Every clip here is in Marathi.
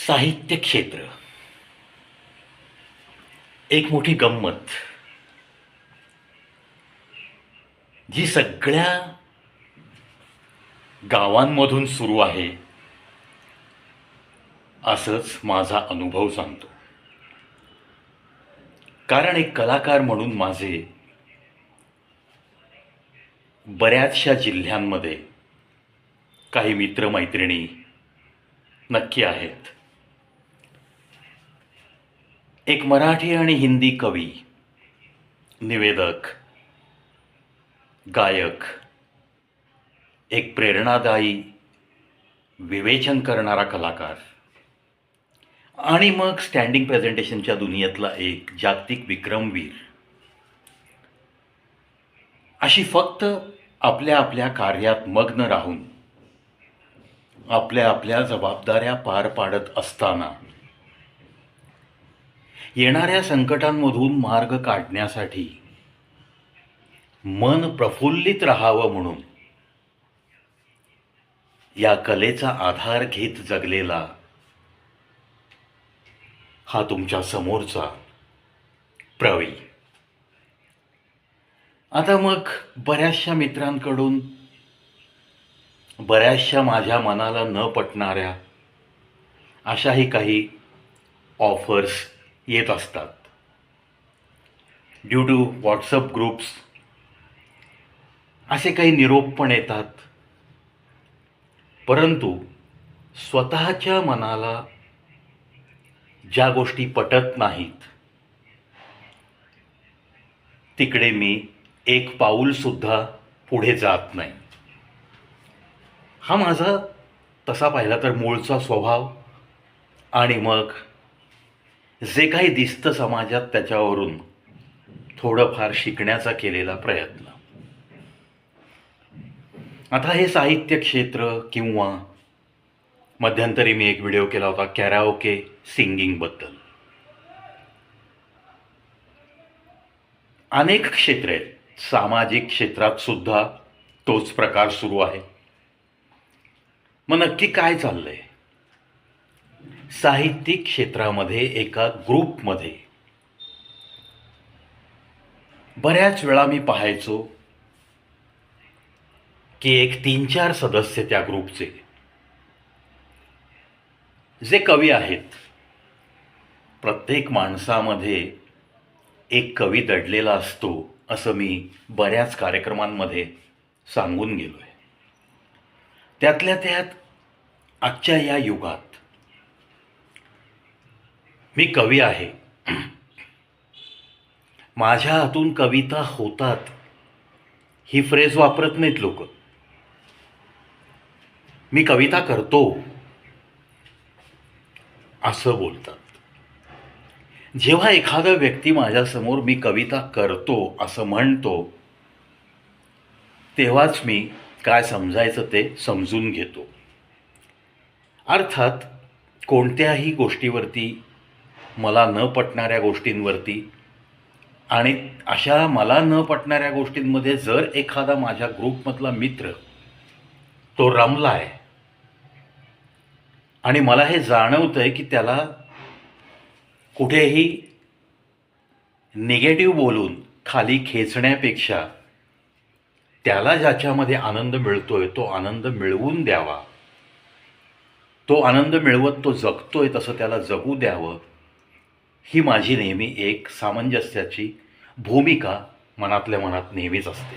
साहित्य क्षेत्र एक मोठी गंमत जी सगळ्या गावांमधून सुरू आहे असंच माझा अनुभव सांगतो. कारण एक कलाकार म्हणून माझे बऱ्याचशा जिल्ह्यांमध्ये काही मित्रमैत्रिणी नक्की आहेत. एक मराठी आणि हिंदी कवी, निवेदक, गायक, एक प्रेरणादायी विवेचन करणारा कलाकार आणि मग स्टँडिंग प्रेझेंटेशनच्या दुनियेतला एक जागतिक विक्रमवीर, अशी फक्त आपल्या आपल्या कार्यात मग्न राहून आपल्या आपल्या जबाबदाऱ्या पार पाडत असताना येणाऱ्या संकटांमधून मार्ग काढण्यासाठी मन प्रफुल्लित राहावं म्हणून या कलेचा आधार घेत जगलेला हा तुमच्या समोरचा प्रवी. आता मग बऱ्याचशा मित्रांकडून बऱ्याचशा माझ्या मनाला न पटणाऱ्या अशाही काही ऑफर्स येत असतात. ड्यू टू व्हॉट्सअप ग्रुप्स असे काही निरोप पण येतात. परंतु स्वतःच्या मनाला ज्या गोष्टी पटत नाहीत तिकडे मी एक पाऊलसुद्धा पुढे जात नाही. हा माझा तसा पाहिला तर मूळचा स्वभाव आणि मग जे काही दिसतं समाजात त्याच्यावरून थोडंफार शिकण्याचा केलेला प्रयत्न. आता हे साहित्य क्षेत्र किंवा मध्यंतरी मी एक व्हिडिओ केला होता कॅराओके सिंगिंगबद्दल. अनेक क्षेत्र आहेत. सामाजिक क्षेत्रात सुद्धा तोच प्रकार सुरू आहे. मग नक्की काय चाललंय? साहित्यिक क्षेत्रामध्ये एका ग्रुपमध्ये बऱ्याच वेळा मी पाहायचो की एक 3-4 सदस्य त्या ग्रुपचे जे कवी आहेत. प्रत्येक माणसामध्ये एक कवी दडलेला असतो असं मी बऱ्याच कार्यक्रमांमध्ये सांगून गेलोय. त्यातल्या त्यात आजच्या या युगात मी कवी आहे, माझ्या हातून कविता होतात ही फ्रेज वापरत नाहीत लोक. मी कविता करतो असं बोलतात. जेव्हा एखादा व्यक्ती माझ्यासमोर मी कविता करतो असं म्हणतो तेव्हाच मी काय समजायचं ते समजून घेतो. अर्थात कोणत्याही गोष्टीवरती, मला न पटणाऱ्या गोष्टींवरती, आणि अशा मला न पटणाऱ्या गोष्टींमध्ये जर एखादा माझ्या ग्रुपमधला मित्र तो रमलाय आणि मला हे जाणवतंय की त्याला कुठेही निगेटिव्ह बोलून खाली खेचण्यापेक्षा त्याला ज्याच्यामध्ये आनंद मिळतोय तो आनंद मिळवून द्यावा, तो आनंद मिळवत तो जगतोय तसं त्याला जगू द्यावं, ही माझी नेहमी एक सामंजस्याची भूमिका मनातल्या मनात नेहमीच असते.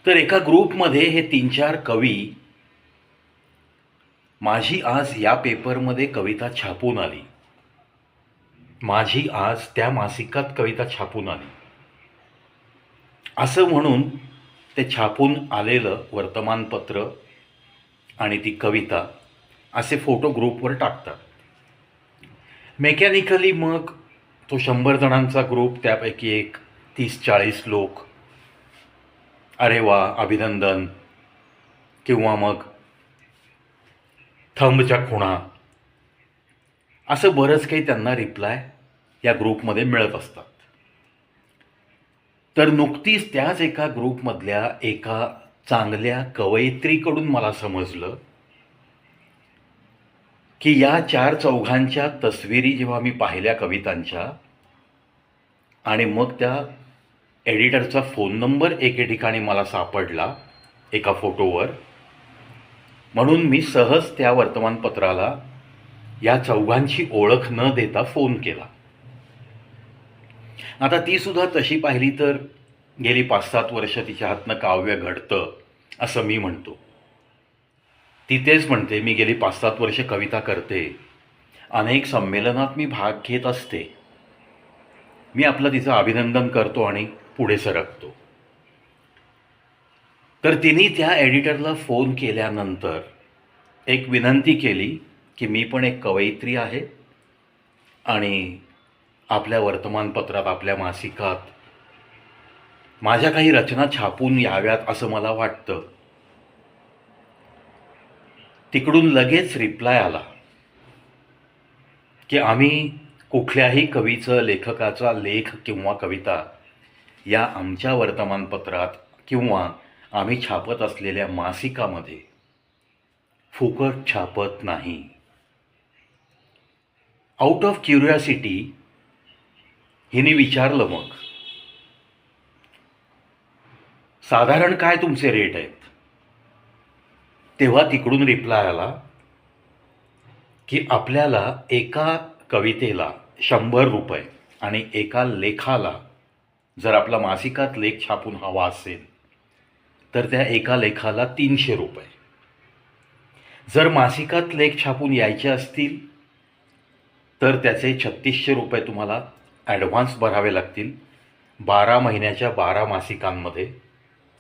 तर एका ग्रुपमध्ये हे 3-4 कवी, माझी आज या पेपरमध्ये कविता छापून आली, माझी आज त्या मासिकात कविता छापून आली असं म्हणून ते छापून आलेलं वर्तमानपत्र आणि ती कविता असे फोटो ग्रुपवर टाकतात. मेकॅनिकली मग तो 100 जणांचा ग्रुप, त्यापैकी एक 30-40 लोक अरे वा अभिनंदन किंवा मग थंबच्या खुणा असं बरंच काही त्यांना रिप्लाय या ग्रुपमध्ये मिळत असतात. तर नुकतीच त्याच एका ग्रुपमधल्या एका चांगल्या कवयित्रीकडून मला समजलं की या चार चौघांच्या तस्विरी जेव्हा मी पाहिल्या कवितांच्या, आणि मग त्या एडिटरचा फोन नंबर एके ठिकाणी मला सापडला एका फोटोवर, म्हणून मी सहज त्या वर्तमानपत्राला या चौघांची ओळख न देता फोन केला. आता ती सुद्धा तशी पाहिली तर गेली 5-7 वर्ष तिच्या हातनं काव्य घडतं असं मी म्हणतो. ती तेच म्हणते, मी गेली 5-7 वर्ष कविता करते, अनेक संमेलनात मी भाग घेत असते. मी आपलं तिचं अभिनंदन करतो आणि पुढे सरकतो. तर तिने त्या एडिटरला फोन केल्यानंतर एक विनंती केली की मी पण एक कवयित्री आहे आणि आपल्या वर्तमानपत्रात, आपल्या मासिकात माझ्या काही रचना छापून याव्यात असं मला वाटतं. तिकडून लगेच रिप्लाय आला की आम्ही कुठल्याही कवीचं, लेखकाचा लेख किंवा कविता या आमच्या वर्तमानपत्रात किंवा आम्ही छापत असलेल्या मासिकामध्ये फुकट छापत नाही. आउट ऑफ क्युरिओसिटी हिने विचारलं, मग साधारण काय तुमचे रेट आहेत? तेव्हा तिकडून रिप्लाय आला की आपल्याला एका कवितेला 100 रुपये आणि एका लेखाला, जर आपला मासिकात लेख छापून हवा असेल तर त्या एका लेखाला 300 रुपये. जर मासिकात लेख छापून यायचे असतील तर त्याचे 3600 रुपये तुम्हाला ॲडव्हान्स भरावे लागतील. 12 महिन्याच्या 12 मासिकांमध्ये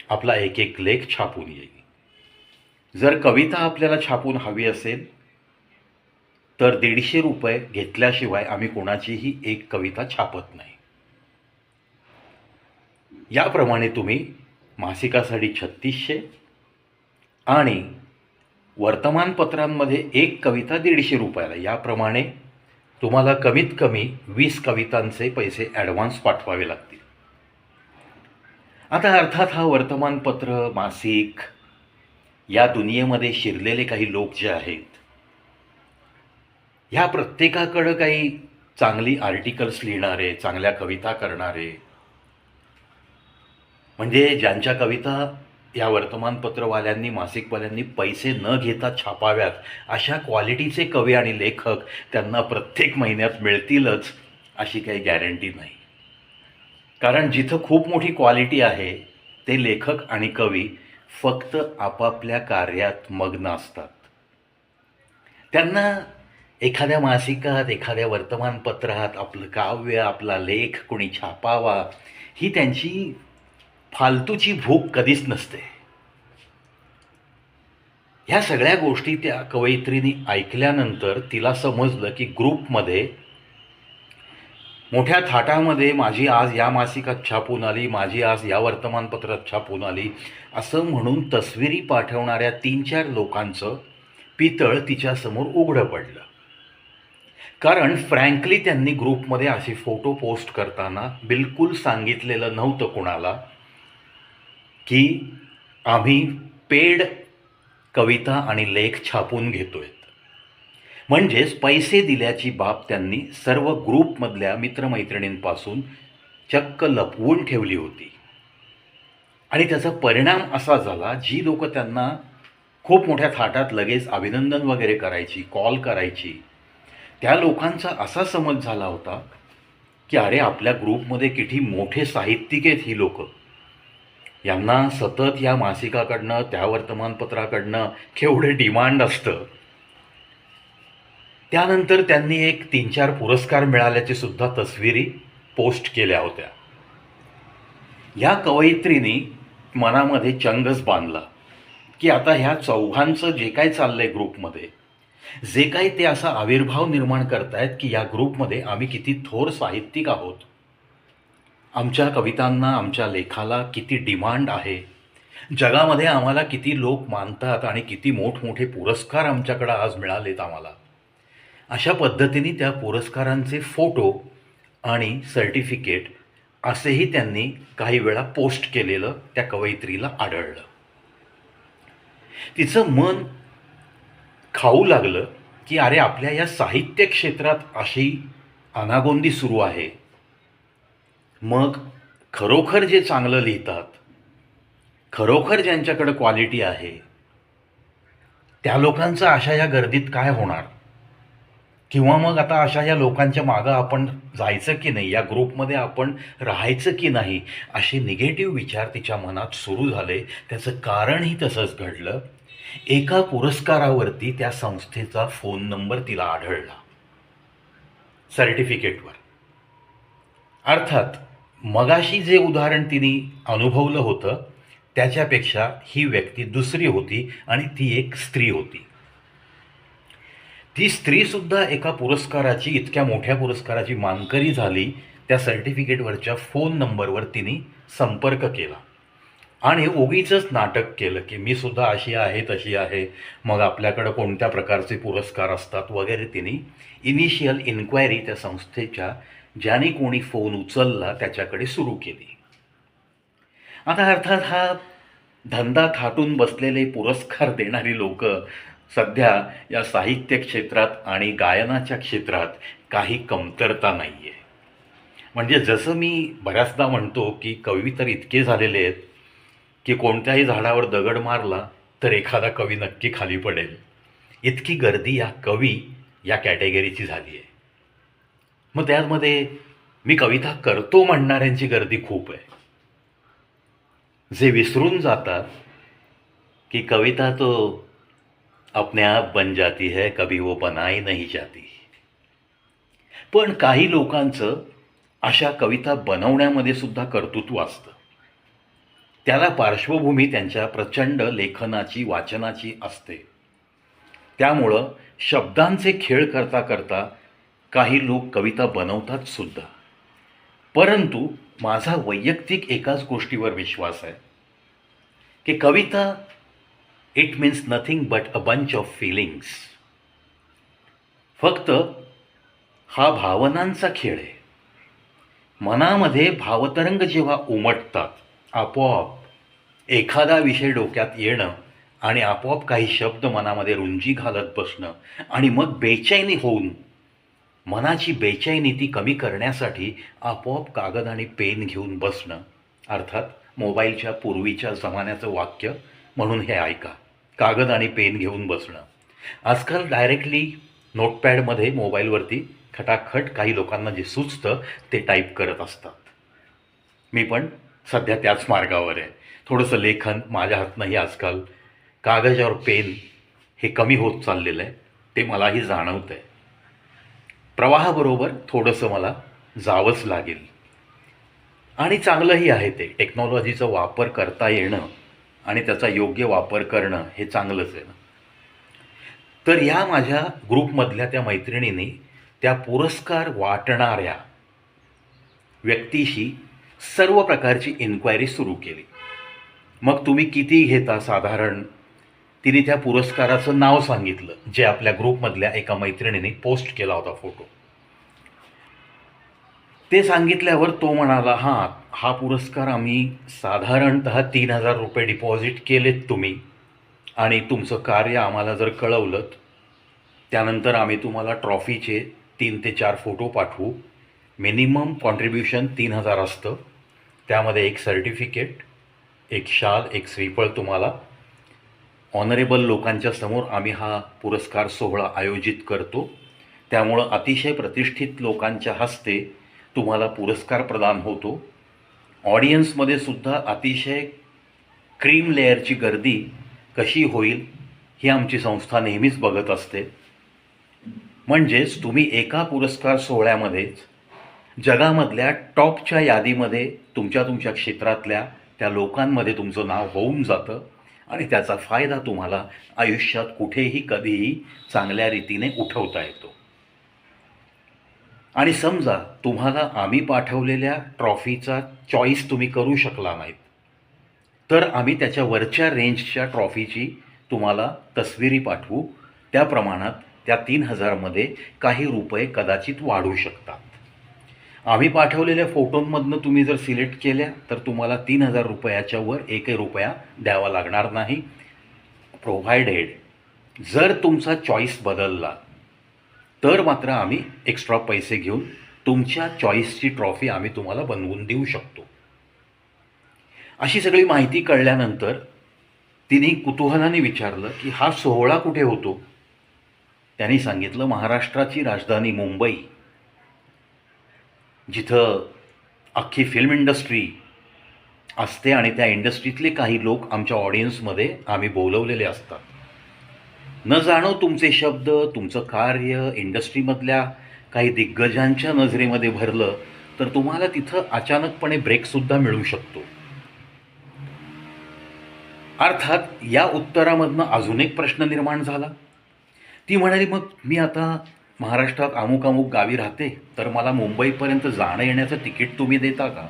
आपला एक एक लेख छापून येईल. जर कविता आपल्याला छापून हवी असेल तर 150 रुपये घेतल्याशिवाय आम्ही कोणाचीही एक कविता छापत नाही. याप्रमाणे तुम्ही मासिकासाठी 3600 आणि वर्तमानपत्रांमध्ये एक कविता 150 रुपयाला, याप्रमाणे तुम्हाला कमीत कमी 20 कवितांचे पैसे ॲडव्हान्स पाठवावे लागतील. आता अर्थात हा वर्तमानपत्र, मासिक या दुनियेमध्ये शिरलेले काही लोक जे आहेत, ह्या प्रत्येकाकडं काही चांगली आर्टिकल्स लिहिणारे, चांगल्या कविता करणारे, म्हणजे ज्यांच्या कविता या वर्तमानपत्रवाल्यांनी, मासिकवाल्यांनी पैसे न घेता छापाव्यात, अशा क्वालिटीचे कवी आणि लेखक त्यांना प्रत्येक महिन्यात मिळतीलच अशी काही गॅरंटी नाही. कारण जिथं खूप मोठी क्वालिटी आहे ते लेखक आणि कवी फक्त आपापल्या कार्यात मग्न असतात. त्यांना एखाद्या मासिकात, एखाद्या वर्तमानपत्रात आपलं काव्य, आपला लेख कोणी छापावा ही त्यांची फालतूची भूक कधीच नसते. ह्या सगळ्या गोष्टी त्या कवयित्रीने ऐकल्यानंतर तिला समजलं की ग्रुपमध्ये मोठ्या थाटामध्ये माझी आज या मासिकात छापून आली, माझी आज या वर्तमानपत्रात छापून आली असं म्हणून तस्विरी पाठवणाऱ्या 3-4 लोकांचं पितळ तिच्यासमोर उघडं पडलं. कारण फ्रँकली त्यांनी ग्रुपमध्ये असे फोटो पोस्ट करताना बिलकुल सांगितलेलं नव्हतं कुणाला की आम्ही पेड कविता आणि लेख छापून घेतोय. म्हणजेच पैसे दिल्याची बाब त्यांनी सर्व ग्रुपमधल्या मित्रमैत्रिणींपासून चक्क लपवून ठेवली होती. आणि त्याचा परिणाम असा झाला, जी लोक त्यांना खूप मोठ्या थाटात लगेच अभिनंदन वगैरे करायची, कॉल करायची, त्या लोकांचा असा समज झाला होता की अरे आपल्या ग्रुपमध्ये किती मोठे साहित्यिक आहेत ही लोक, यांना सतत या मासिकाकडनं, त्या वर्तमानपत्राकडनं केवढे डिमांड असतं. त्यानंतर त्यांनी एक 3-4 पुरस्कार मिळाल्याचे सुद्धा तस्विरी पोस्ट केल्या होत्या. या कवयित्रीने मनामध्ये चंगच बांधला की आता ह्या चौघांचं जे काय चाललंय ग्रुपमध्ये, जे काही ते असा आविर्भाव निर्माण करतायत की या ग्रुपमध्ये आम्ही किती थोर साहित्यिक आहोत, आमच्या कवितांना, आमच्या लेखाला किती डिमांड आहे, जगामध्ये आम्हाला किती लोक मानतात आणि किती मोठमोठे पुरस्कार आमच्याकडं आज मिळालेत आम्हाला, अशा पद्धतीने त्या पुरस्कारांचे फोटो आणि सर्टिफिकेट असेही त्यांनी काही वेळा पोस्ट केलेलं त्या कवयित्रीला आढळलं. तिचं मन खाऊ लागलं की अरे आपल्या या साहित्य क्षेत्रात अशी अनागोंदी सुरू आहे, मग खरोखर जे चांगलं लिहितात, खरोखर ज्यांच्याकडे क्वालिटी आहे, त्या लोकांचं अशा या गर्दीत काय होणार? किंवा मग आता अशा या लोकांच्या मागं आपण जायचं की नाही, या ग्रुपमध्ये आपण राहायचं की नाही, असे निगेटिव्ह विचार तिच्या मनात सुरू झाले. त्याचं कारणही तसंच घडलं. एका पुरस्कारावरती त्या संस्थेचा फोन नंबर तिला आढळला सर्टिफिकेटवर. अर्थात मगाशी जे उदाहरण तिने अनुभवलं होतं त्याच्यापेक्षा ही व्यक्ती दुसरी होती आणि ती एक स्त्री होती. ती स्त्रीसुद्धा एका पुरस्काराची, इतक्या मोठ्या पुरस्काराची मानकरी झाली. त्या सर्टिफिकेटवरच्या फोन नंबरवर तिने संपर्क केला आणि उगीचंच नाटक केलं की मी सुद्धा अशी आहे तशी आहे, मग आपल्याकडं कोणत्या प्रकारचे पुरस्कार असतात वगैरे. तिने इनिशियल इन्क्वायरी त्या संस्थेच्या ज्याने कोणी फोन उचलला त्याच्याकडे सुरू केली. आता अर्थात हा धंदा थाटून बसलेले पुरस्कार देणारी लोक सध्या या साहित्य क्षेत्रात आणि गायनाच्या क्षेत्रात काही कमतरता नाही आहे. म्हणजे जसं मी बऱ्याचदा म्हणतो की कवी तर इतके झालेले आहेत की कोणत्याही झाडावर दगड मारला तर एखादा कवी नक्की खाली पडेल, इतकी गर्दी या कवी या कॅटेगरीची झाली आहे. मग त्यामध्ये मी कविता करतो म्हणणाऱ्यांची गर्दी खूप आहे, जे विसरून जातात की कविता तो अपने आप बन जाती है, कभी वो बनाई नहीं जाती. पण काही लोकांचं अशा कविता बनवण्यामध्ये सुद्धा कर्तृत्व असतं. त्याला पार्श्वभूमी त्यांच्या प्रचंड लेखनाची, वाचनाची असते. त्यामुळं शब्दांचे खेळ करता करता काही लोक कविता बनवतात सुद्धा. परंतु माझा वैयक्तिक एकाच गोष्टीवर विश्वास आहे की कविता it means nothing but a bunch of feelings. फक्त हा भावनांचा खेळ आहे. मनामध्ये भावतरंग जेव्हा उमटतात, आपोआप एखादा विषय डोक्यात येणं आणि आपोआप काही शब्द मनामध्ये रुंजी घालत बसणं आणि मग बेचैनी होऊन मनाची बेचैनी ती कमी करण्यासाठी आपोआप कागद आणि पेन घेऊन बसणं. अर्थात मोबाईलच्या पूर्वीच्या जमान्याचं वाक्य म्हणून हे ऐका, कागद आणि पेन घेऊन बसणं. आजकाल डायरेक्टली नोटपॅडमध्ये मोबाईलवरती खटाखट काही लोकांना जे सुचतं ते टाईप करत असतात. मी पण सध्या त्याच मार्गावर आहे. थोडंसं लेखन माझ्या हातनंही आजकाल कागदावर पेन हे कमी होत चाललेलं आहे, ते मलाही जाणवतं आहे. प्रवाहाबरोबर थोडंसं मला जावंच लागेल आणि चांगलंही आहे ते. टेक्नॉलॉजीचा वापर करता येणं आणि त्याचा योग्य वापर करणं हे चांगलंच आहे ना. तर या माझ्या ग्रुपमधल्या त्या मैत्रिणींनी त्या पुरस्कार वाटणाऱ्या व्यक्तीशी सर्व प्रकारची इन्क्वायरी सुरू केली. मग तुम्ही किती घेता साधारण, तिने त्या पुरस्काराचं नाव सांगितलं, जे आपल्या ग्रुपमधल्या एका मैत्रिणीने पोस्ट केला होता फोटो. ते सांगितल्यावर तो म्हणाला, हा पुरस्कार आम्ही साधारणतः 3,000 रुपये डिपॉझिट केलेत तुम्ही, आणि तुमचं कार्य आम्हाला जर कळवलं त्यानंतर आम्ही तुम्हाला ट्रॉफीचे 3 ते 4 फोटो पाठवू. मिनिमम कॉन्ट्रीब्युशन 3,000 असतं. त्यामध्ये एक सर्टिफिकेट, एक शाल, एक श्रीफळ तुम्हाला ऑनरेबल लोकांच्या समोर आम्ही हा पुरस्कार सोहळा आयोजित करतो. त्यामुळं अतिशय प्रतिष्ठित लोकांच्या हस्ते तुम्हाला पुरस्कार प्रदान होतो. ऑडियन्समध्ये सुद्धा अतिशय क्रीम लेअरची गर्दी कशी होईल ही आमची संस्था नेहमीच बघत असते. म्हणजेच तुम्ही एका पुरस्कार सोहळ्यामध्येच जगामधल्या टॉपच्या यादीमध्ये तुमच्या क्षेत्रातल्या त्या लोकांमध्ये तुमचं नाव होऊन जातं आणि त्याचा फायदा तुम्हाला आयुष्यात कुठेही कधीही चांगल्या रीतीने उठवता येतो. आणि समजा तुम्हाला आम्ही पाठवलेल्या ट्रॉफीचा चॉईस तुम्ही करू शकला नाहीत, तर आम्ही त्याच्या वरच्या रेंजच्या ट्रॉफीची तुम्हाला तस्विरी पाठवू. त्या प्रमाणात त्या 3,000मध्ये काही रुपये कदाचित वाढू शकतात. आम्ही पाठवलेल्या फोटोंमधनं तुम्ही जर सिलेक्ट केल्या तर तुम्हाला 3,000 रुपयाच्या वर 1 रुपया द्यावा लागणार नाही, प्रोव्हायडेड जर तुमचा चॉईस बदलला तर मात्र आम्ही एक्स्ट्रा पैसे घेऊन तुमच्या चॉईसची ट्रॉफी आम्ही तुम्हाला बनवून देऊ शकतो. अशी सगळी माहिती कळल्यानंतर तिने कुतूहलाने विचारलं की हा सोहळा कुठे होतो. त्यांनी सांगितलं, महाराष्ट्राची राजधानी मुंबई, जिथं अख्खी फिल्म इंडस्ट्री असते आणि त्या इंडस्ट्रीतले काही लोक आमच्या ऑडियन्समध्ये आम्ही बोलवलेले असतात. न जाणो तुमचे शब्द, तुमचं कार्य इंडस्ट्रीमधल्या काही दिग्गजांच्या नजरेमध्ये भरलं तर तुम्हाला तिथं अचानकपणे ब्रेकसुद्धा मिळू शकतो. अर्थात या उत्तरामधनं अजून एक प्रश्न निर्माण झाला. ती म्हणाली, मग मी आता महाराष्ट्रात अमुक अमुक गावी राहते, तर मला मुंबईपर्यंत जाणं येण्याचं तिकीट तुम्ही देता का?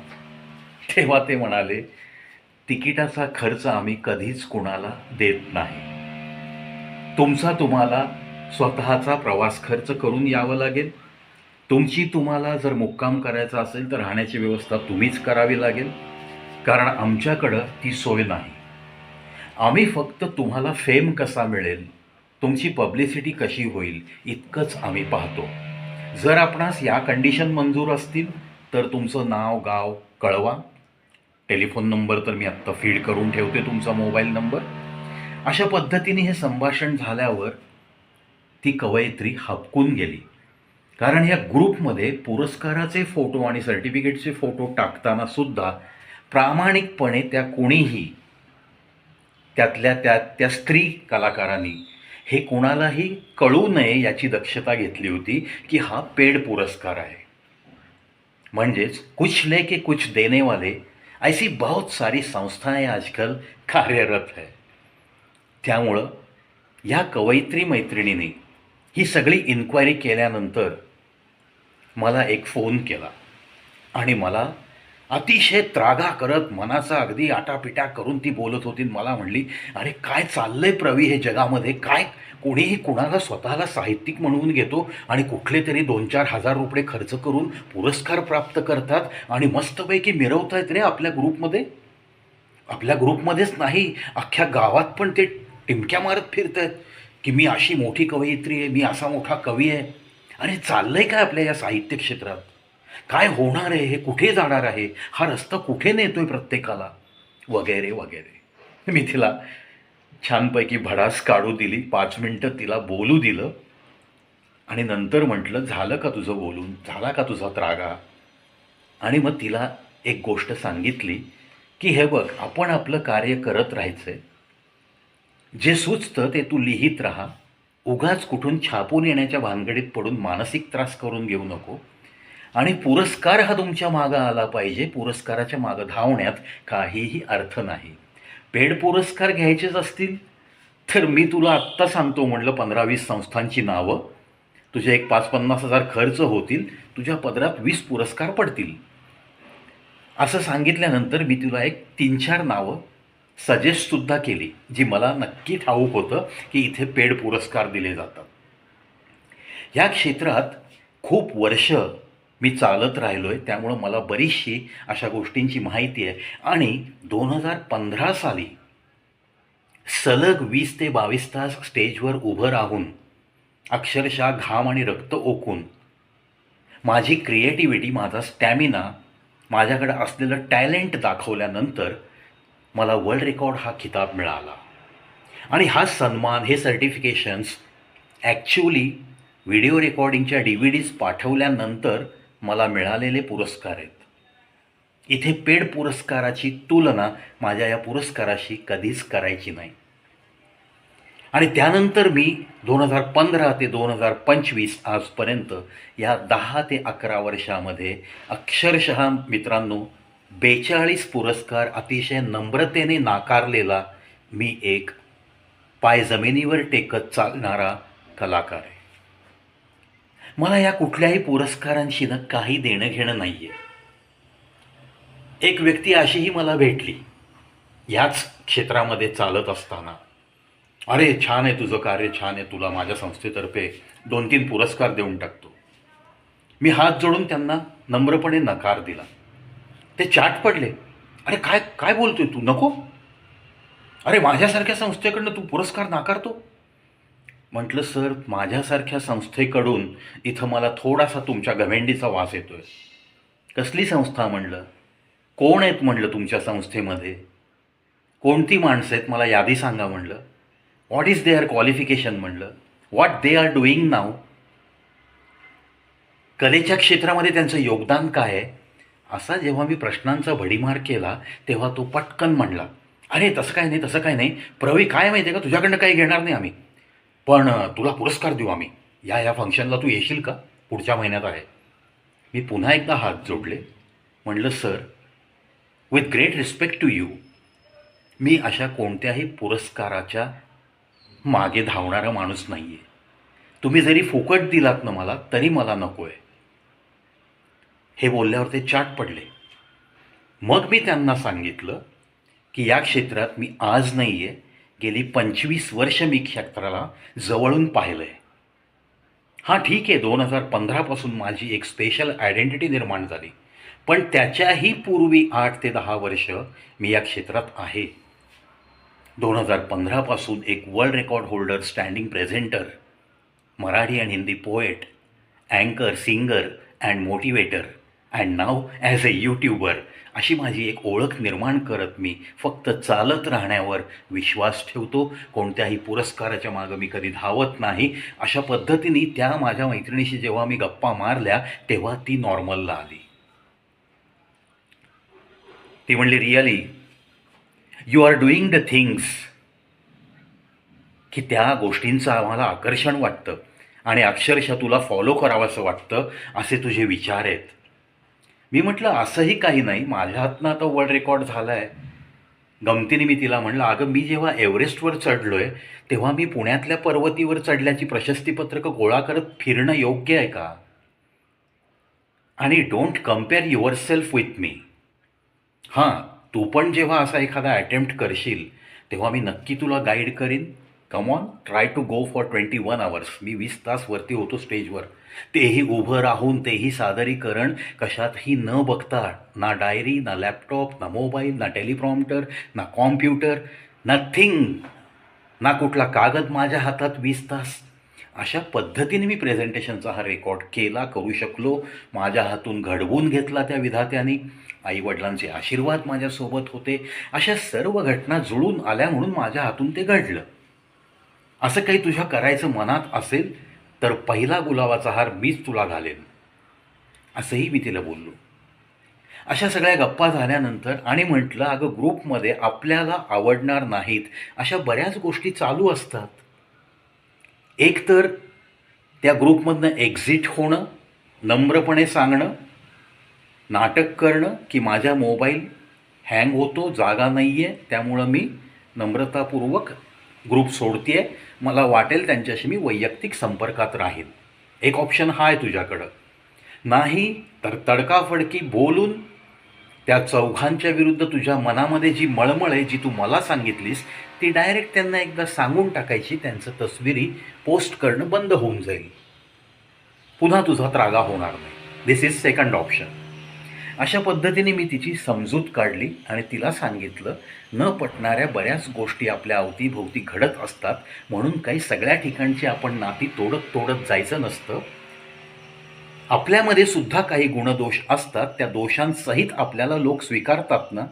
तेव्हा ते म्हणाले, तिकिटाचा खर्च आम्ही कधीच कुणाला देत नाही. तुमचा तुम्हाला स्वतःचा प्रवास खर्च करून यावं लागेल. तुम्हाला जर मुक्काम करायचा असेल तर राहण्याची व्यवस्था तुम्हीच करावी लागेल, कारण आमच्याकडं ती सोय नाही. आम्ही फक्त तुम्हाला फेम कसा मिळेल, तुमची पब्लिसिटी कशी होईल इतकंच आम्ही पाहतो. जर आपणास या कंडिशन मंजूर असतील तर तुमचं नाव गाव कळवा. टेलिफोन नंबर तर मी आत्ता फीड करून ठेवते, तुमचा मोबाईल नंबर. अशा पद्धतीने हे संभाषण झाल्यावर ती कवयित्री हबकून गेली. कारण या ग्रुपमध्ये पुरस्काराचे फोटो आणि सर्टिफिकेटचे फोटो टाकताना सुद्धा प्रामाणिकपणे त्या कोणीही त्यातल्या त्या स्त्री कलाकारांनी हे कोणालाही कळू नये याची दक्षता घेतली होती की हा पेड पुरस्कार आहे. म्हणजेच कुछ लेके कुछ देने वाले ऐसी बहुत सारी संस्थाएं आजकल कार्यरत है. त्यामुळं या कवयित्री मैत्रिणीने ही सगळी इन्क्वायरी केल्यानंतर मला एक फोन केला आणि मला अतिशय त्रागा करत मनाचा अगदी आटापिटा करून ती बोलत होती. मला म्हणली, अरे काय चाललंय प्रवी हे जगामध्ये, काय कोणीही कुणाला स्वतःला साहित्यिक म्हणून घेतो आणि कुठले तरी 2-4 हजार रुपये खर्च करून पुरस्कार प्राप्त करतात आणि मस्तपैकी मिरवतायत रे आपल्या ग्रुपमध्ये. आपल्या ग्रुपमध्येच नाही, अख्ख्या गावात पण ते टिमक्या मारत फिरत आहेत की मी अशी मोठी कवयित्री आहे, मी असा मोठा कवी आहे. अरे चाललंय काय आपल्या या साहित्य क्षेत्रात, काय होणार आहे, हे कुठे जाणार आहे, हा रस्ता कुठे नेतोय प्रत्येकाला, वगैरे वगैरे. मी तिला छानपैकी भडास काढू दिली, 5 मिनटं तिला बोलू दिलं आणि नंतर म्हटलं, झालं का तुझं बोलून, झाला का तुझा त्रागा? आणि मग तिला एक गोष्ट सांगितली की हे बघ, आपण आपलं कार्य करत राहायचं आहे, जे सुचतं ते तू लिहित राहा, उगाच कुठून छापून येण्याच्या भानगडीत पडून मानसिक त्रास करून घेऊ नको. आणि पुरस्कार हा तुमच्या मागं आला पाहिजे, पुरस्काराच्या मागं धावण्यात काहीही अर्थ नाही. पेड पुरस्कार घ्यायचेच असतील तर मी तुला आत्ता सांगतो, म्हटलं 15-20 संस्थांची नावं, तुझे एक 5-50 हजार खर्च होतील, तुझ्या पदरात 20 पुरस्कार पडतील. असं सांगितल्यानंतर मी तुला एक 3-4 नावं सजेस्टसुद्धा केली, जी मला नक्की ठाऊक होतं की इथे पेड पुरस्कार दिले जातात. ह्या क्षेत्रात खूप वर्ष मी चालत राहिलो आहे, त्यामुळं मला बरीचशी अशा गोष्टींची माहिती आहे. आणि 2015 साली सलग 20 ते 22 तास स्टेजवर उभं राहून अक्षरशः घाम आणि रक्त ओकून माझी क्रिएटिव्हिटी, माझा स्टॅमिना, माझ्याकडे असलेलं टॅलेंट दाखवल्यानंतर मला वर्ल्ड रेकॉर्ड हा खिताब मिळाला. आणि हा सन्मान, हे सर्टिफिकेशन्स ॲक्च्युली व्हिडिओ रेकॉर्डिंगच्या DVDs पाठवल्यानंतर मला मिळालेले पुरस्कार आहेत. इथे पेड पुरस्काराची तुलना माझ्या या पुरस्काराशी कधीच करायची नाही. आणि त्यानंतर मी 2015 ते 2025 आजपर्यंत या 10 ते 11 वर्षामध्ये अक्षरशः मित्रांनो 42 पुरस्कार अतिशय नम्रतेने नाकारलेला मी एक पाय जमिनीवर टेकत चालणारा कलाकार आहे. मला या कुठल्याही पुरस्कारांशी ना काही देणं घेणं नाही आहे. एक व्यक्ती अशीही मला भेटली ह्याच क्षेत्रामध्ये चालत असताना, अरे छान आहे तुझं कार्य, छान आहे, तुला माझ्या संस्थेतर्फे 2-3 पुरस्कार देऊन टाकतो. मी हात जोडून त्यांना नम्रपणे नकार दिला. ते चाट पडले, अरे काय काय बोलतोय तू, नको, अरे माझ्यासारख्या संस्थेकडनं तू पुरस्कार नाकारतो. म्हटलं सर माझ्यासारख्या संस्थेकडून इथं मला थोडासा तुमच्या घमेंडीचा वास येतोय. कसली संस्था म्हणलं? कोण आहेत म्हणलं तुमच्या संस्थेमध्ये? कोणती माणसं आहेत मला यादी सांगा म्हणलं. व्हॉट इज देअर क्वालिफिकेशन म्हणलं. व्हॉट दे आर डुईंग नाव. कलेच्या क्षेत्रामध्ये त्यांचं योगदान काय आहे. असा जेव्हा मी प्रश्नांचा भडीमार केला तेव्हा तो पटकन म्हणला, अरे तसं काय नाही, तसं काय नाही प्रवी, काय माहिती आहे का, तुझ्याकडनं काही घेणार नाही आम्ही, पण तुला पुरस्कार देऊ आम्ही. या फंक्शनला तू येशील का, पुढच्या महिन्यात आहे. मी पुन्हा एकदा हात जोडले. म्हणलं sir, with great respect to you, मी अशा कोणत्याही पुरस्काराच्या मागे धावणारा माणूस नाही आहे. तुम्ही जरी फुकट दिलात ना मला तरी मला नको आहे. हे बोलल्यावर ते चाट पडले. मग मी त्यांना सांगितलं की या क्षेत्रात मी आज नाही आहे, गेली 25 वर्ष मी क्षेत्राला जवळून पाहिलं आहे. हां ठीक आहे, 2015पासून माझी एक स्पेशल आयडेंटिटी निर्माण झाली, पण त्याच्याही पूर्वी 8 ते 10 वर्ष मी या क्षेत्रात आहे. 2015पासून एक world record holder, standing presenter, Marathi and Hindi poet, अँकर, सिंगर अँड मोटिवेटर, अँड नाव ॲज अ यूट्यूबर, अशी माझी एक ओळख निर्माण करत मी फक्त चालत राहण्यावर विश्वास ठेवतो. कोणत्याही पुरस्काराच्या मागं मी कधी धावत नाही. अशा पद्धतीने त्या माझ्या मैत्रिणीशी जेव्हा मी गप्पा मारल्या तेव्हा ती नॉर्मलला आली. ती म्हणली, really you are doing the things, की त्या गोष्टींचं आम्हाला आकर्षण वाटतं आणि अक्षरशः तुला फॉलो करावंसं वाटतं, असे तुझे विचार आहेत. मी म्हटलं असंही काही नाही, माझ्या हातनं आता वर्ल्ड रेकॉर्ड झाला आहे. गमतीने मी तिला म्हणलं, अगं मी जेव्हा एव्हरेस्टवर चढलो आहे तेव्हा मी पुण्यातल्या पर्वतीवर चढल्याची प्रशस्तीपत्रकं गोळा करत फिरणं योग्य आहे का? आणि don't compare your self with me. हां, तू पण जेव्हा असा एखादा अटेम्प्ट करशील तेव्हा मी नक्की तुला गाईड करीन. Come on, try to go for 21 hours. मी 20 तास वरती होतो स्टेजवर, तेही उभं राहून, तेही सादरीकरण, कशातही न बघता, ना डायरी, ना लॅपटॉप, ना मोबाईल, ना टेलिप्रॉम्प्टर, ना कॉम्प्युटर, नथिंग, ना कुठला कागद माझ्या हातात. 20 तास अशा पद्धतीने मी प्रेझेंटेशनचा हा रेकॉर्ड केला, करू शकलो. माझ्या हातून घडवून घेतला त्या विधात्याने. आईवडिलांचे आशीर्वाद माझ्यासोबत होते. अशा सर्व घटना जुळून आल्या म्हणून माझ्या हातून ते घडलं. असं काही तुझ्या करायचं मनात असेल तर पहिला गुलाबाचा हार मीच तुला घालेन, असंही मी तिला बोललो. अशा सगळ्या गप्पा झाल्यानंतर आणि म्हटलं, अगं ग्रुपमध्ये आपल्याला आवडणार नाहीत अशा बऱ्याच गोष्टी चालू असतात. एक तर त्या ग्रुपमधनं एक्झिट होणं, नम्रपणे सांगणं, नाटक करणं की माझ्या मोबाईल हँग होतो, जागा नाही आहे, त्यामुळं मी नम्रतापूर्वक ग्रुप सोडते आहे, मला वाटेल त्यांच्याशी मी वैयक्तिक संपर्कात राहील. एक ऑप्शन हा आहे तुझ्याकडं. नाही तर तडकाफडकी बोलून त्या चौघांच्या विरुद्ध तुझ्या मनामध्ये जी मळमळ आहे, जी तू मला सांगितलीस, ती डायरेक्ट त्यांना एकदा सांगून टाकायची. त्यांचं तस्विरी पोस्ट करणं बंद होऊन जाईल, पुन्हा तुझा त्रागा होणार नाही. दिस इज सेकंड ऑप्शन. अशा पद्धतीने मी तिची समजूत काढली आणि तिला सांगितलं, न पटणाऱ्या बऱ्याच गोष्टी आपल्या अवतीभोवती घडत असतात, म्हणून काही सगळ्या ठिकाणची आपण नाती तोडत जायचं नसतं. आपल्यामध्ये सुद्धा काही गुणदोष असतात, त्या दोषांसहित आपल्याला लोक स्वीकारतात ना.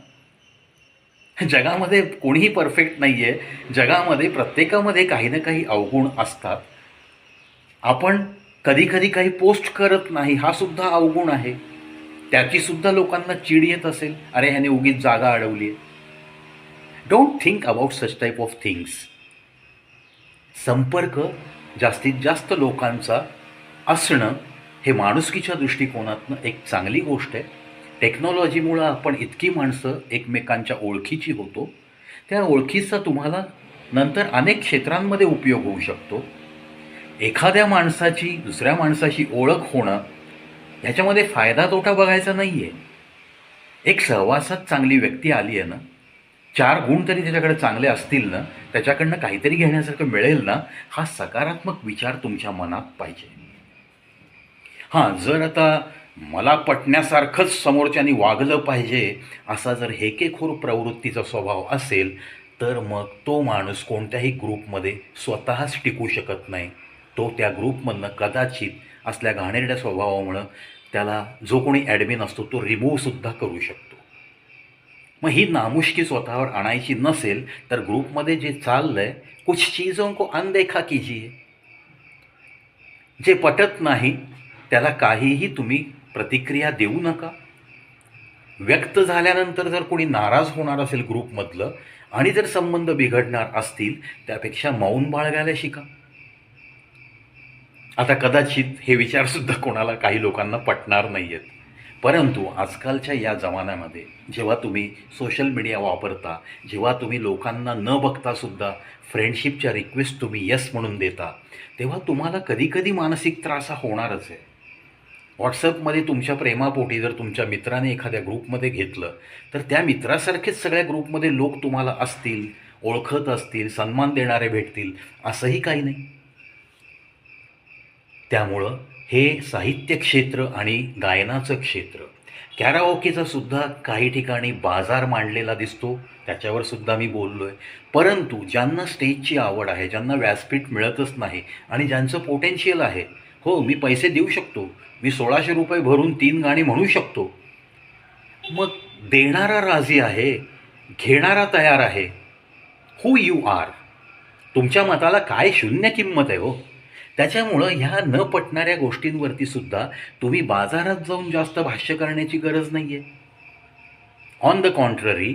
जगामध्ये कोणीही परफेक्ट नाही आहे. जगामध्ये प्रत्येकामध्ये काही ना काही अवगुण असतात. आपण कधी काही पोस्ट करत नाही, हा सुद्धा अवगुण आहे. त्याचीसुद्धा लोकांना चीड येत असेल, अरे ह्याने उगीच जागा अडवली आहे. Don't think about such type of things. संपर्क जास्तीत जास्त लोकांचा असणं हे माणुसकीच्या दृष्टिकोनातनं एक चांगली गोष्ट आहे. टेक्नॉलॉजीमुळं आपण इतकी माणसं एकमेकांच्या ओळखीची होतो, त्या ओळखीचा तुम्हाला नंतर अनेक क्षेत्रांमध्ये उपयोग होऊ शकतो. एखाद्या माणसाची दुसऱ्या माणसाशी ओळख होणं, ह्याच्यामध्ये फायदा तोटा बघायचा नाही आहे. एक सहवासात चांगली व्यक्ती आली आहे ना, 4 गुण तरी त्याच्याकडे चांगले असतील ना, त्याच्याकडनं काहीतरी घेण्यासारखं मिळेल ना, हा सकारात्मक विचार तुमच्या मनात पाहिजे. हां, जर आता मला पटण्यासारखंच समोरच्यानी वागलं पाहिजे असा जर हेकेखोर प्रवृत्तीचा स्वभाव असेल तर मग तो माणूस कोणत्याही ग्रुपमध्ये स्वतःच टिकू शकत नाही. तो त्या ग्रुपमधनं कदाचित असल्या घाणेरड्या स्वभावामुळं त्याला जो कोणी ॲडमिन असतो तो रिमूव्हसुद्धा करू शकतो. मग ही नामुष्की स्वतःवर आणायची नसेल तर ग्रुपमध्ये जे चाललं आहे, कुछ चीजों को अनदेखा कीजिए. जे पटत नाही त्याला काहीही तुम्ही प्रतिक्रिया देऊ नका. व्यक्त झाल्यानंतर जर कोणी नाराज होणार असेल ग्रुपमधलं आणि जर संबंध बिघडणार असतील, त्यापेक्षा मौन बाळगायला शिका. आता कदाचित हे विचारसुद्धा कोणाला, काही लोकांना पटणार नाही आहेत. परंतु आजकालच्या या जमान्यामध्ये जेव्हा तुम्ही सोशल मीडिया वापरता, जेव्हा तुम्ही लोकांना न बघतासुद्धा फ्रेंडशिपच्या रिक्वेस्ट तुम्ही येस म्हणून देता, तेव्हा तुम्हाला कधीकधी मानसिक त्रास हा होणारच आहे. व्हॉट्सअपमध्ये तुमच्या प्रेमापोटी जर तुमच्या मित्राने एखाद्या ग्रुपमध्ये घेतलं, तर त्या मित्रासारखेच सगळ्या ग्रुपमध्ये लोक तुम्हाला असतील, ओळखत असतील, सन्मान देणारे भेटतील, असंही काही नाही. त्यामुळं हे साहित्य क्षेत्र आणि गायनाचं क्षेत्र, कॅराओकेचा सुद्धा काही ठिकाणी बाजार मांडलेला दिसतो, त्याच्यावर सुद्धा मी बोललो आहे. परंतु ज्यांना स्टेजची आवड आहे, ज्यांना व्यासपीठ मिळतच नाही आणि ज्यांचं पोटेन्शियल आहे, हो मी पैसे देऊ शकतो, मी 1600 रुपये भरून 3 गाणी म्हणू शकतो, मग देणारा राजी आहे, घेणारा तयार आहे. हू यू आर, तुमच्या मताला काय शून्य किंमत आहे हो. त्याच्यामुळं ह्या न पटणाऱ्या गोष्टींवरती सुद्धा तुम्ही बाजारात जाऊन जास्त भाष्य करण्याची गरज नाही आहे. ऑन द कॉन्ट्ररी,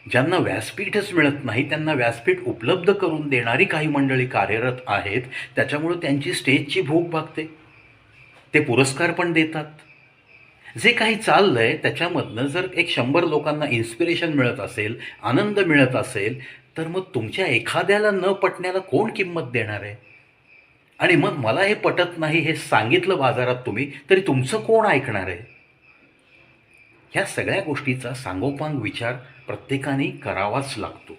ज्यांना व्यासपीठच मिळत नाही त्यांना व्यासपीठ उपलब्ध करून देणारी काही मंडळी कार्यरत आहेत. त्याच्यामुळं त्यांची स्टेजची भूक भागते, ते पुरस्कार पण देतात. जे काही चाललं आहे त्याच्यामधनं जर एक 100 लोकांना इन्स्पिरेशन मिळत असेल, आनंद मिळत असेल, तर मग तुमच्या एखाद्याला न पटण्याला कोण किंमत देणार आहे. आणि मग मला हे पटत नाही हे सांगितलं बाजारात तुम्ही, तरी तुमचं कोण ऐकणार आहे. ह्या सगळ्या गोष्टीचा सांगोपांग विचार प्रत्येकाने करावाच लागतो.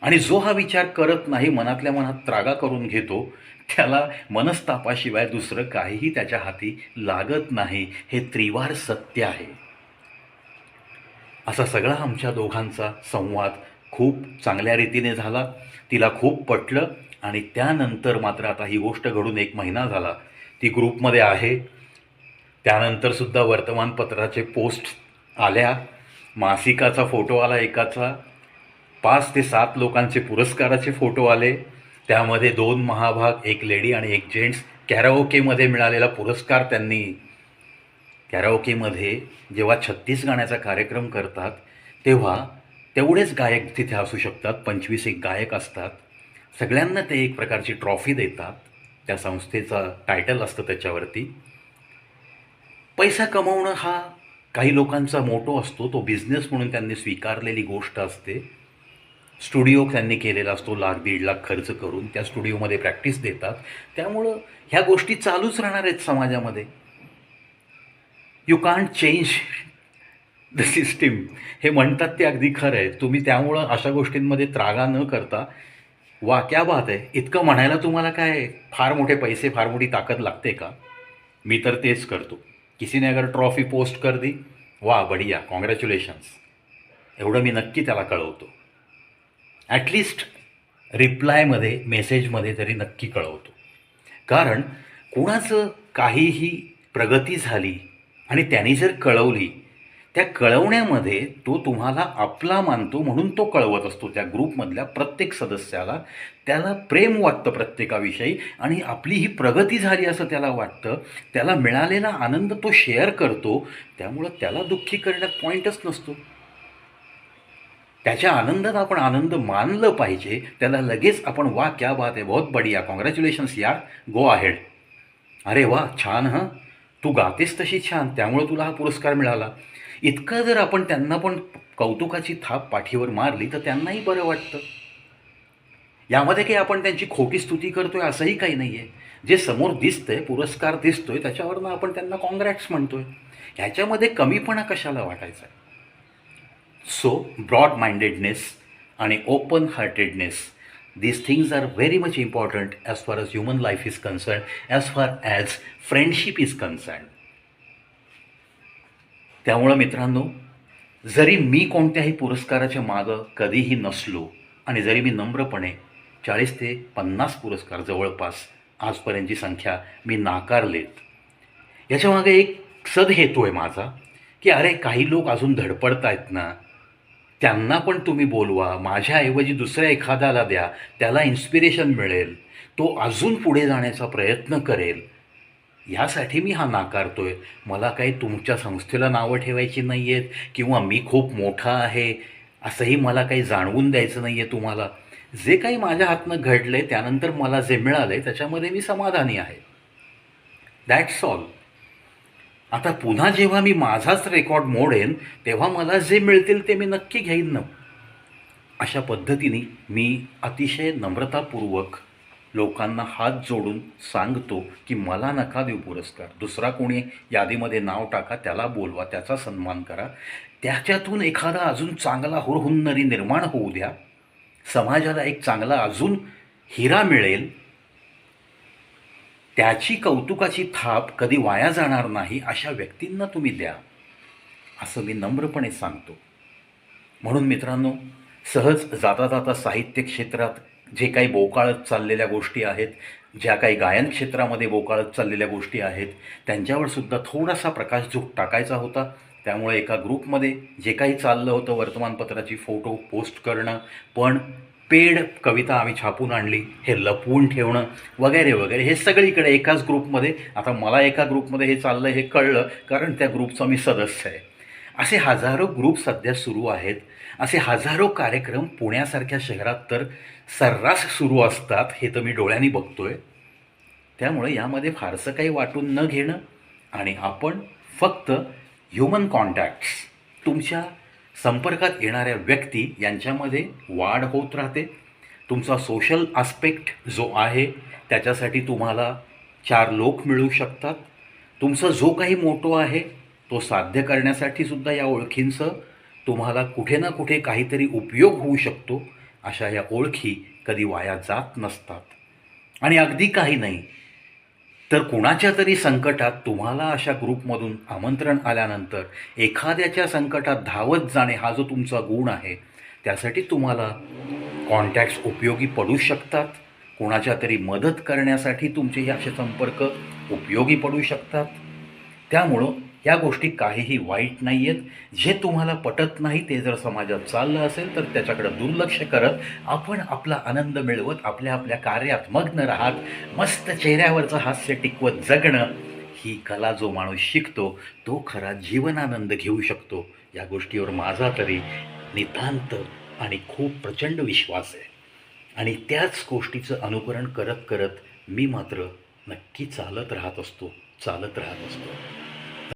आणि जो हा विचार करत नाही, मनातल्या मनात त्रागा करून घेतो, त्याला मनस्तापाशिवाय दुसरं काहीही त्याच्या हाती लागत नाही. हे त्रिवार सत्य आहे. असा सगळा आमच्या दोघांचा संवाद खूप चांगल्या रीतीने झाला. तिला खूप पटलं आणि त्यानंतर मात्र आता ही गोष्ट घडून 1 महिना झाला, ती ग्रुपमध्ये आहे. त्यानंतरसुद्धा वर्तमानपत्राचे पोस्ट आल्या, मासिकाचा फोटो आला एकाचा, 5 ते 7 लोकांचे पुरस्काराचे फोटो आले. त्यामध्ये 2 महाभाग, 1 लेडी आणि 1 जेंट्स. कॅराओकेमध्ये मिळालेला पुरस्कार त्यांनी, कॅराओकेमध्ये जेव्हा 36 गाण्याचा कार्यक्रम करतात तेव्हा तेवढेच गायक तिथे असू शकतात, 25 गायक असतात. सगळ्यांना ते एक प्रकारची ट्रॉफी देतात, त्या संस्थेचा टायटल असतं त्याच्यावरती. पैसा कमवणं हा काही लोकांचा मोटो असतो, तो बिझनेस म्हणून त्यांनी स्वीकारलेली गोष्ट असते. स्टुडिओ त्यांनी केलेला असतो, 1,00,000-1.5 लाख खर्च करून त्या स्टुडिओमध्ये प्रॅक्टिस देतात. त्यामुळं ह्या गोष्टी चालूच राहणार आहेत समाजामध्ये. You can't change the system, हे म्हणतात ते अगदी खरं आहे. तुम्ही त्यामुळं अशा गोष्टींमध्ये त्रागा न करता, वा क्या बात आहे, इतकं म्हणायला तुम्हाला काय फार मोठे पैसे, फार मोठी ताकद लागते का. मी तर तेच करतो. किसी ने अगर ट्रॉफी पोस्ट कर दी, वाह बढिया, कॉंग्रॅच्युलेशन्स, एवढं मी नक्की त्याला कळवतो. ॲटलिस्ट रिप्लायमध्ये, मेसेजमध्ये तरी नक्की कळवतो. कारण कोणाचं काहीही प्रगती झाली आणि त्यांनी जर कळवली, त्या कळवण्यामध्ये तो तुम्हाला आपला मानतो म्हणून तो कळवत असतो. त्या ग्रुपमधल्या प्रत्येक सदस्याला त्याला प्रेम वाटतं प्रत्येकाविषयी आणि आपली ही प्रगती झाली असं त्याला वाटतं. त्याला मिळालेला आनंद तो शेअर करतो. त्यामुळं त्याला दुःखी करण्यात पॉईंटच नसतो. त्याच्या आनंदात आपण आनंद मानलं पाहिजे. त्याला लगेच आपण वा क्या बात आहे, बहुत बढिया, कॉंग्रॅच्युलेशन्स यार, गो अहेड, अरे वा छान, हां तू गातेस तशी छान, त्यामुळं तुला हा पुरस्कार मिळाला, इतकं जर आपण त्यांना पण कौतुकाची थाप पाठीवर मारली तर त्यांनाही बरं वाटतं. यामध्ये काही आपण त्यांची खोटी स्तुती करतोय असंही काही नाही आहे. जे समोर दिसतंय, पुरस्कार दिसतोय, त्याच्यावरनं आपण त्यांना कॉंग्रॅट्स म्हणतोय. ह्याच्यामध्ये कमीपणा कशाला वाटायचा आहे. सो ब्रॉड माइंडेडनेस आणि open heartedness, these things are very much important as far as human life is concerned, as far as friendship is concerned. त्यामुळं मित्रांनो, जरी मी कोणत्याही पुरस्काराच्या मागं कधीही नसलो, आणि जरी मी नम्रपणे 40 ते 50 पुरस्कार जवळपास आजपर्यंतची संख्या मी नाकारलेत, याच्यामागे एक सदहेतू आहे माझा, की अरे काही लोक अजून धडपडत आहेत ना, त्यांना पण तुम्ही बोलवा, माझ्याऐवजी दुसऱ्या एखाद्याला द्या, त्याला इन्स्पिरेशन मिळेल, तो अजून पुढे जाण्याचा प्रयत्न करेल. यासाठी मी हा नाकारतोय. मला काही तुमच्या संस्थेला नावं ठेवायची नाही आहेत किंवा मी खूप मोठा आहे असंही मला काही जाणवून द्यायचं नाही आहे तुम्हाला. जे काही माझ्या हातनं घडलं आहे त्यानंतर मला जे मिळालं आहे त्याच्यामध्ये मी समाधानी आहे. That's all. आता पुन्हा जेव्हा मी माझाच रेकॉर्ड मोडेन तेव्हा मला जे मिळतील ते मी नक्की घेईन ना. अशा पद्धतीने मी अतिशय नम्रतापूर्वक लोकांना हात जोडून सांगतो की मला नका देऊ पुरस्कार, दुसरा कोणी यादीमध्ये नाव टाका, त्याला बोलवा, त्याचा सन्मान करा, त्याच्यातून एखादा अजून चांगला हुरहुन्नरी निर्माण होऊ द्या, समाजाला एक चांगला अजून हिरा मिळेल, त्याची कौतुकाची थाप कधी वाया जाणार नाही अशा व्यक्तींना तुम्ही द्या, असं मी नम्रपणे सांगतो. म्हणून मित्रांनो, सहज जाता जाता साहित्य क्षेत्रात जे काही बोकाळत चाललेल्या गोष्टी आहेत, ज्या काही गायन क्षेत्रामध्ये बोकाळत चाललेल्या गोष्टी आहेत, त्यांच्यावर सुद्धा थोडासा प्रकाशझोत टाकायचा होता. त्यामुळे एका ग्रुपमध्ये जे काही चाललं होतं, वर्तमानपत्राची फोटो पोस्ट करणं, पण पेड कविता आम्ही छापून आणली, हे लपवून ठेवणं वगैरे वगैरे, हे सगळीकडे एकाच ग्रुपमध्ये. आता मला एका ग्रुपमध्ये हे चाललं हे कळलं, कारण त्या ग्रुपचा मी सदस्य आहे. असे हजारो ग्रुप सध्या सुरू आहेत. असे हजारो कार्यक्रम पुण्यासारख्या शहरात तर सर्रास सुरू असतात, हे तर मी डोळ्यांनी बघतोय. त्यामुळे यामध्ये फारसं काही वाटून न घेणं आणि आपण फक्त ह्युमन कॉन्टॅक्ट्स, तुमच्या संपर्कात येणाऱ्या व्यक्ती यांच्यामध्ये वाढ होत राहते. तुमचा सोशल आस्पेक्ट जो आहे त्याच्यासाठी तुम्हाला 4 लोक मिळू शकतात. तुमचा जो काही मोटो आहे तो साध्य करण्यासाठी सुद्धा या ओळखींचं तुम्हाला कुठे ना कुठे काहीतरी उपयोग होऊ शकतो. अशा या ओळखी कधी वाया जात नसतात. आणि अगदी काही नाही तर कुणाच्या तरी संकटात तुम्हाला अशा ग्रुपमधून आमंत्रण आल्यानंतर एखाद्याच्या संकटात धावत जाणे हा जो तुमचा गुण आहे, त्यासाठी तुम्हाला कॉन्टॅक्ट्स उपयोगी पडू शकतात. कोणाच्या तरी मदत करण्यासाठी तुमचे हे असे संपर्क उपयोगी पडू शकतात. त्यामुळं या गोष्टी काहीही वाईट नाही आहेत. जे तुम्हाला पटत नाही ते जर समाजात चाललं असेल तर त्याच्याकडं दुर्लक्ष करत आपण आपला आनंद मिळवत आपल्या आपल्या कार्यात मग्न राहत मस्त चेहऱ्यावरचं हास्य टिकवत जगणं, ही कला जो माणूस शिकतो तो खरा जीवनानंद घेऊ शकतो. या गोष्टीवर माझा तरी नितांत आणि खूप प्रचंड विश्वास आहे. आणि त्याच गोष्टीचं अनुकरण करत करत मी मात्र नक्की चालत राहत असतो.